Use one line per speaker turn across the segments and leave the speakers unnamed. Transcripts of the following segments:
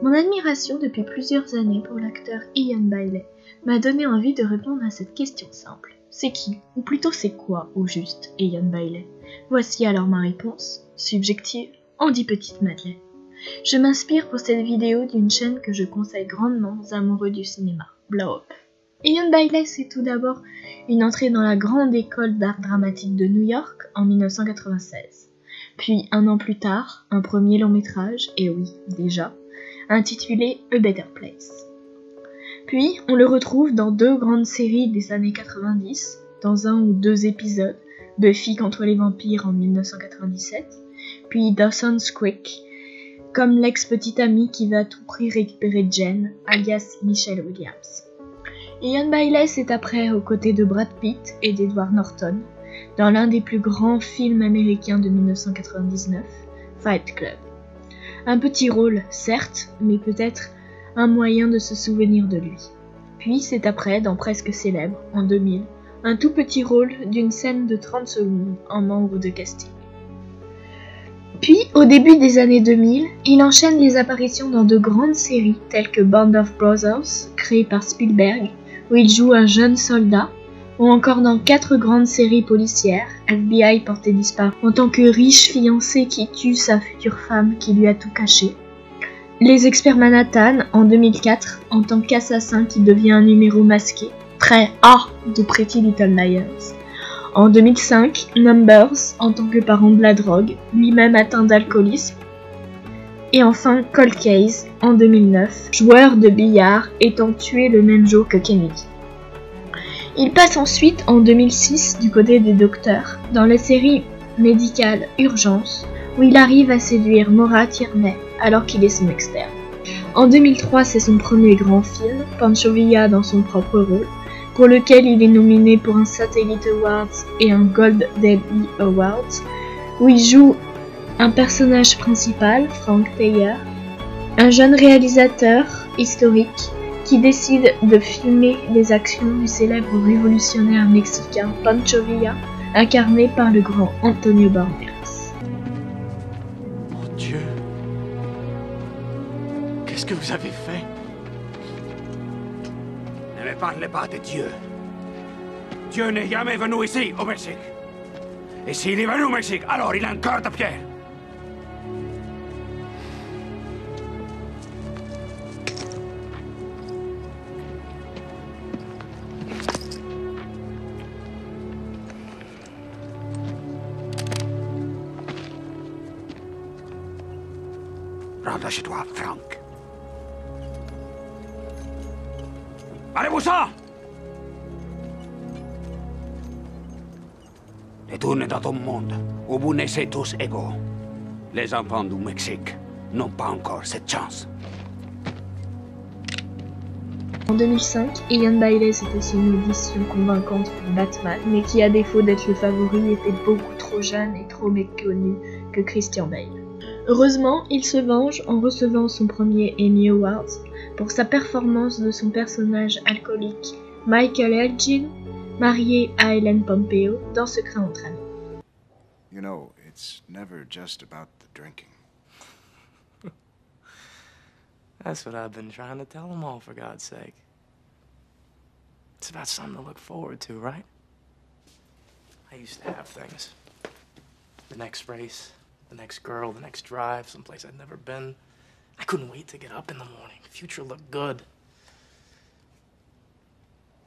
Mon admiration depuis plusieurs années pour l'acteur Ian Bailey m'a donné envie de répondre à cette question simple. C'est qui, ou plutôt c'est quoi, au juste, Ian Bailey? Voici alors ma réponse, subjective, en 10 petites madeleines. Je m'inspire pour cette vidéo d'une chaîne que je conseille grandement aux amoureux du cinéma, Blow Up. Ian Bailey, c'est tout d'abord une entrée dans la grande école d'art dramatique de New York en 1996. Puis, un an plus tard, un premier long métrage, et oui, déjà, intitulé A Better Place. Puis, on le retrouve dans 2 grandes séries des années 90, dans 1 ou 2 épisodes, Buffy contre les vampires en 1997, puis Dawson's Creek, comme l'ex-petite amie qui va à tout prix récupérer Jen, alias Michelle Williams. Ian Bailey est après aux côtés de Brad Pitt et d'Edward Norton, dans l'un des plus grands films américains de 1999, Fight Club. Un petit rôle, certes, mais peut-être un moyen de se souvenir de lui. Puis c'est après, dans Presque Célèbre, en 2000, un tout petit rôle d'une scène de 30 secondes en membre de casting. Puis, au début des années 2000, il enchaîne les apparitions dans de grandes séries telles que Band of Brothers, créée par Spielberg, où il joue un jeune soldat, ou encore dans 4 grandes séries policières, FBI porté disparu, en tant que riche fiancé qui tue sa future femme qui lui a tout caché. Les Experts Manhattan, en 2004, en tant qu'assassin qui devient un numéro masqué, très de Pretty Little Liars. En 2005, Numbers, en tant que parent de la drogue, lui-même atteint d'alcoolisme. Et enfin, Cold Case, en 2009, joueur de billard étant tué le même jour que Kennedy. Il passe ensuite, en 2006, du côté des docteurs, dans la série médicale Urgence, où il arrive à séduire Maura Tierney alors qu'il est son externe. En 2003, c'est son premier grand film, Pancho Villa dans son propre rôle, pour lequel il est nominé pour un Satellite Awards et un Gold Debby Awards, où il joue un personnage principal, Frank Thayer, un jeune réalisateur historique qui décide de filmer les actions du célèbre révolutionnaire mexicain Pancho Villa, incarné par le grand Antonio Banderas.
Mon Dieu, qu'est-ce que vous avez fait? Ne me parlez pas de Dieu. Dieu n'est jamais venu ici, au Mexique. Et s'il est venu au Mexique, alors il a un cœur de pierre. Rentre chez toi, Frank. Allez-vous-en! Retourne dans ton monde, où vous naissez tous égaux. Les enfants du Mexique n'ont pas encore cette chance.
En 2005, Ian Bailey est aussi une audition convaincante pour Batman, mais qui, à défaut d'être le favori, était beaucoup trop jeune et trop méconnu que Christian Bale. Heureusement, il se venge en recevant son premier Emmy Award pour sa performance de son personnage alcoolique Michael Elgin, marié à Ellen Pompeo dans Secret entre amis.
You know, it's never just about the drinking.
That's what I've been trying to tell them all, for God's sake. It's about something to look forward to, right? I used to have things. The next race, the next girl, the next drive, someplace I'd never been. I couldn't wait to get up in the morning. The future looked good.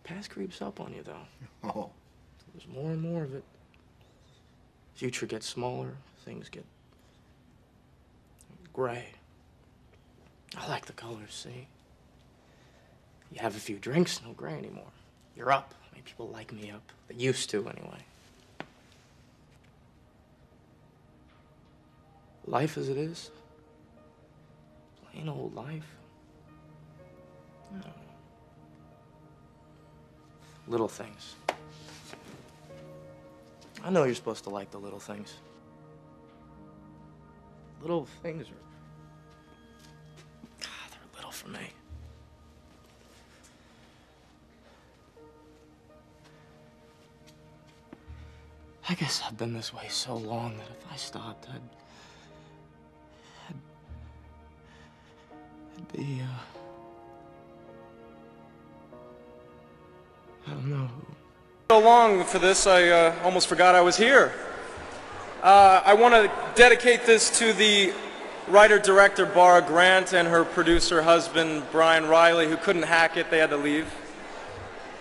Past creeps up on you, though.
Oh.
There's more and more of it. Future gets smaller, things get gray. I like the colors, see? You have a few drinks, no gray anymore. You're up. I mean, people like me up. They used to, anyway. Life as it is. Plain old life. I don't know. Little things. I know you're supposed to like the little things. Little things are... they're little for me. I guess I've been this way so long that if I stopped, be, I don't know.
So long for this, I almost forgot I was here. I want to dedicate this to the writer-director Bara Grant and her producer husband Brian Riley, who couldn't hack it, they had to leave.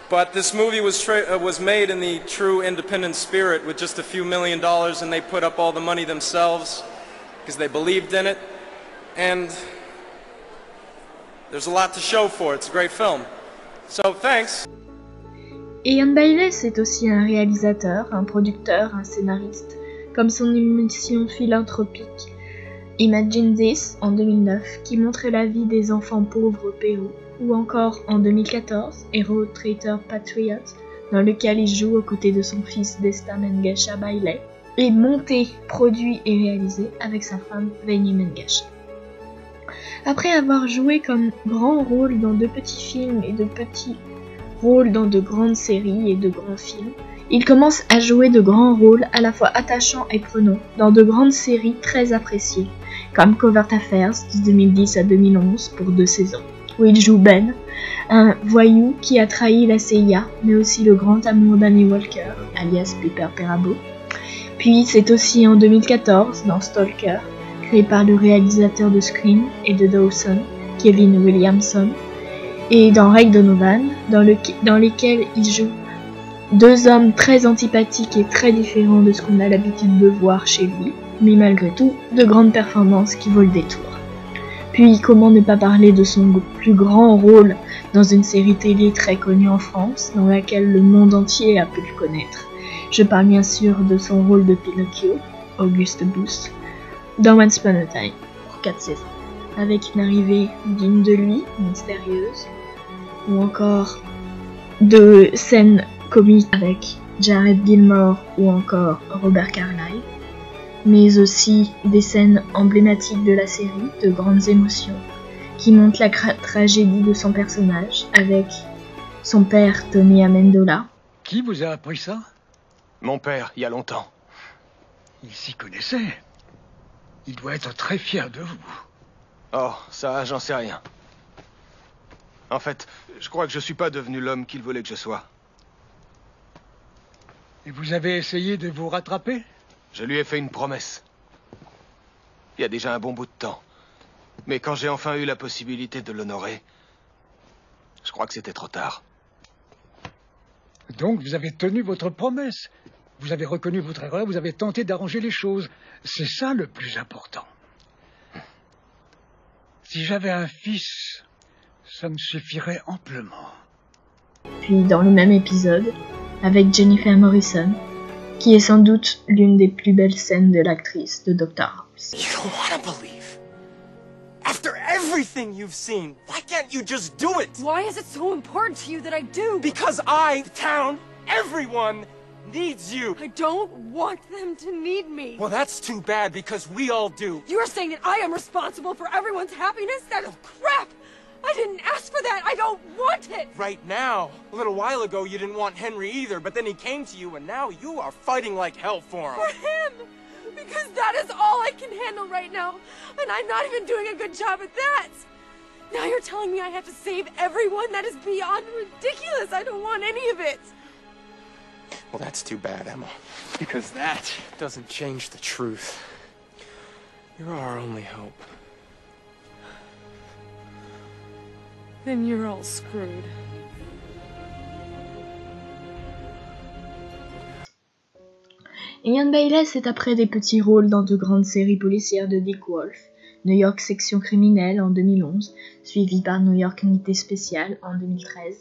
But this movie was made in the true independent spirit with just a few $1 million, and they put up all the money themselves because they believed in it. And there's a lot to show for it. It's a great film. So, thanks.
Ian Bailey, c'est aussi un réalisateur, un producteur, un scénariste, comme son émission philanthropique Imagine This en 2009, qui montrait la vie des enfants pauvres au Pérou, ou encore en 2014, Hero Traitor Patriot, dans lequel il joue aux côtés de son fils Desta Mengesha Bailey, et monté, produit et réalisé avec sa femme Veni Mengesha. Après avoir joué comme grand rôle dans de petits films et de petits rôles dans de grandes séries et de grands films, il commence à jouer de grands rôles à la fois attachants et prenants dans de grandes séries très appréciées, comme Covert Affairs de 2010 à 2011 pour 2 saisons, où il joue Ben, un voyou qui a trahi la CIA, mais aussi le grand amour d'Annie Walker, alias Piper Perabo. Puis c'est aussi en 2014 dans Stalker, créé par le réalisateur de Scream et de Dawson, Kevin Williamson, et dans Ray Donovan, dans lesquels il joue 2 hommes très antipathiques et très différents de ce qu'on a l'habitude de voir chez lui, mais malgré tout, de grandes performances qui vaut le détour. Puis comment ne pas parler de son plus grand rôle dans une série télé très connue en France, dans laquelle le monde entier a pu le connaître. Je parle bien sûr de son rôle de Pinocchio, Auguste Boost, dans Once Upon a Time, pour 4 saisons, avec une arrivée digne de lui, mystérieuse, ou encore de scènes comiques avec Jared Gilmore ou encore Robert Carlyle, mais aussi des scènes emblématiques de la série, de grandes émotions, qui montrent la tragédie de son personnage avec son père Tony Amendola.
Qui vous a appris ça?
Mon père, il y a longtemps.
Il s'y connaissait. Il doit être très fier de vous.
Oh, ça, j'en sais rien. En fait, je crois que je suis pas devenu l'homme qu'il voulait que je sois.
Et vous avez essayé de vous rattraper?
Je lui ai fait une promesse. Il y a déjà un bon bout de temps. Mais quand j'ai enfin eu la possibilité de l'honorer, je crois que c'était trop tard.
Donc vous avez tenu votre promesse. Vous avez reconnu votre erreur, vous avez tenté d'arranger les choses. C'est ça le plus important. Si j'avais un fils, ça me suffirait amplement.
Puis dans le même épisode, avec Jennifer Morrison, qui est sans doute l'une des plus belles scènes de l'actrice de Dr. House.
You don't want to believe. After everything you've seen, why can't you just do it?
Why is it so important to you that I do?
Because I, the town, everyone needs you.
I don't want them to need me.
Well, that's too bad because we all do.
You're saying that I am responsible for everyone's happiness? That's crap! I didn't ask for that! I don't want it!
Right now. A little while ago you didn't want Henry either, but then he came to you and now you are fighting like hell for him.
For him! Because that is all I can handle right now, and I'm not even doing a good job at that! Now you're telling me I have to save everyone? That is beyond ridiculous! I don't want any of it!
Well, that's too bad, Emma. Because that doesn't change the truth. You're our only hope.
Then you're all screwed.
Ian Bailey, c'est après des petits rôles dans de grandes séries policières de Dick Wolf, New York Section Criminelle en 2011, suivi par New York Unité Spéciale en 2013,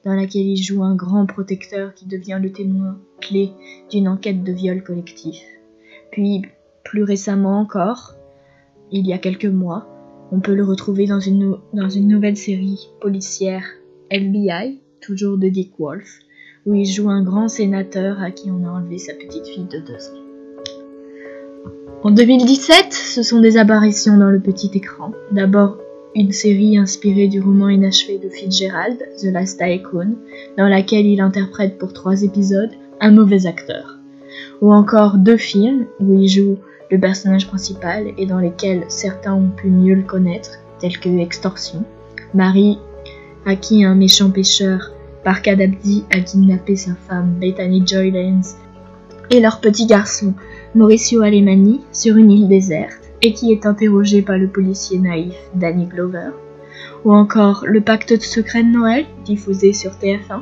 dans laquelle il joue un grand protecteur qui devient le témoin clé d'une enquête de viol collectif. Puis, plus récemment encore, il y a quelques mois, on peut le retrouver dans une nouvelle série policière FBI, toujours de Dick Wolf, où il joue un grand sénateur à qui on a enlevé sa petite fille de 2 ans. En 2017, ce sont des apparitions dans le petit écran. D'abord, une série inspirée du roman inachevé de Fitzgerald, The Last Tycoon, dans laquelle il interprète pour 3 épisodes un mauvais acteur. Ou encore 2 films où il joue le personnage principal et dans lesquels certains ont pu mieux le connaître, tels que Extorsion, Marie, à qui un méchant pêcheur, Park Adabdi, a kidnappé sa femme Bethany Joy Lenz et leur petit garçon Mauricio Alemany sur une île déserte et qui est interrogé par le policier naïf Danny Glover, ou encore Le Pacte de secret de Noël, diffusé sur TF1,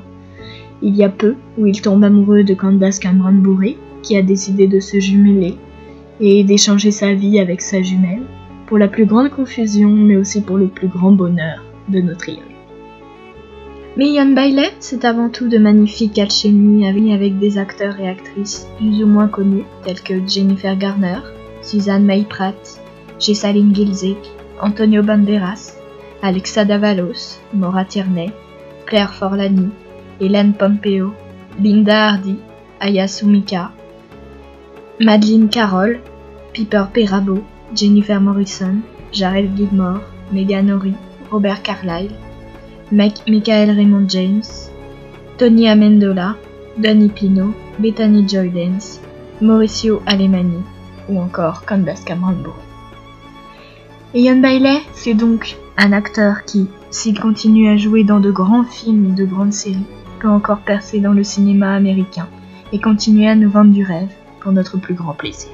il y a peu, où il tombe amoureux de Candace Cameron Bure, qui a décidé de se jumeler et d'échanger sa vie avec sa jumelle, pour la plus grande confusion, mais aussi pour le plus grand bonheur de notre île. Mais Ian Bailey, c'est avant tout de magnifiques alchimies avec des acteurs et actrices plus ou moins connus, tels que Jennifer Garner, Suzanne May Pratt, Jessalyn Gilzig, Antonio Banderas, Alexa Davalos, Maura Tierney, Claire Forlani, Hélène Pompeo, Linda Hardy, Aya Sumika, Madeleine Carroll, Piper Perabo, Jennifer Morrison, Jared Gilmore, Megan Ory, Robert Carlyle, Michael Raymond James, Tony Amendola, Danny Pino, Bethany Joy Lenz, Mauricio Alemany ou encore Candace Cameron Bure. Ian Bailey, c'est donc un acteur qui, s'il continue à jouer dans de grands films et de grandes séries, peut encore percer dans le cinéma américain et continuer à nous vendre du rêve pour notre plus grand plaisir.